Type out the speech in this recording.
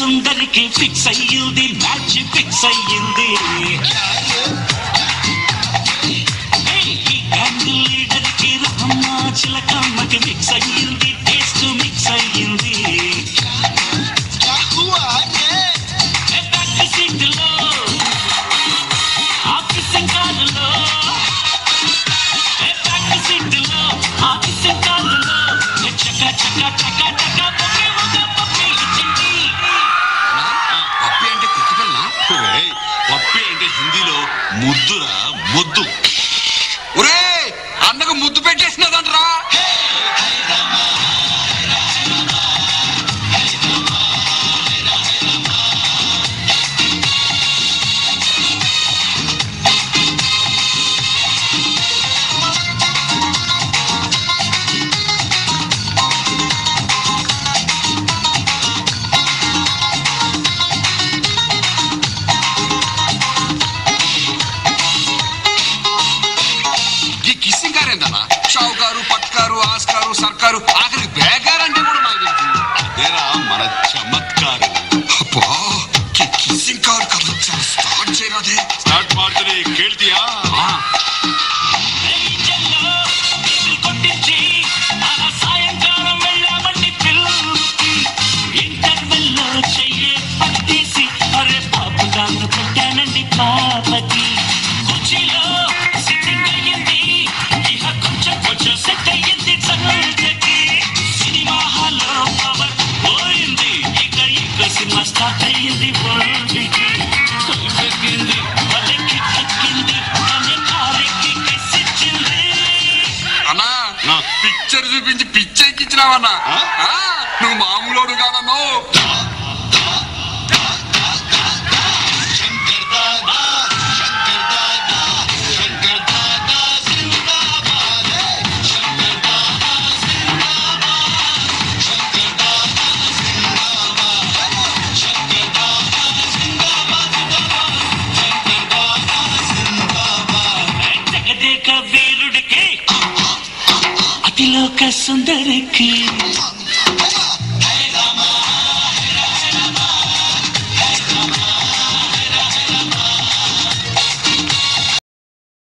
సుందరికి fix అయ్యింది, match fix అయ్యింది. Leader కి రమ్మ చిలకమ్మకి మిక్స్ అయ్యింది, టేస్ట్ మిక్స్ అయ్యింది. బ్యాక్ సీట్ లో ఆఫీస్ కారులో, బ్యాక్ సీట్ లో ఆఫీస్ కారులో చక్క చక్క చక్క చక్క పప్పి ఇచ్చింది. పప్పి అంటే కుక్కపిల్ల, పప్పి అంటే హిందీలో ముద్దురా, ముద్దు. ఒరే అన్నకు ముద్దు పెట్టేసినదంటరా. షావుకారు, పట్కారు, ఆస్కారు, సర్కారు, ఆఖరికి బేకారు అంటే కూడా నాకు తెలుసు. అదేరా మన చమత్కారు. అబ్బా కిస్సింగ్ కారు కథ స్టార్ట్ చేయరాదే. స్టార్ట్ ಮಾಡ್ತಾರೆ ಕೇಳ್ತೀಯಾ? సాయంకాలం వెళ్ళామండి పిల్లలకి, ఇంటర్వెల్లో చెయ్యే పట్టేసి అరే పాపు దాన్ని పెట్టానండి పాపకి. కుర్చీలో సిట్టింగ్ అయ్యింది, ఇక కొంచెం కొంచెం సెట్ అయ్యింది చల్లకి. సినిమా హాల్లో పవర్ పోయింది, ఇక సినిమా స్టార్ట్ అయ్యింది. వరల్డ్కి తగ్గింది, వాళ్ళకి తగ్గింది, అనే కారెక్కి కిసిచ్చింది. అన్నా పిక్చర్ చూపించి పిచ్చెక్కించినావన్నా. నువ్వు మామూలోడు కాదన్నో. జగదేక వీరుడికి అతిలోక సుందరికి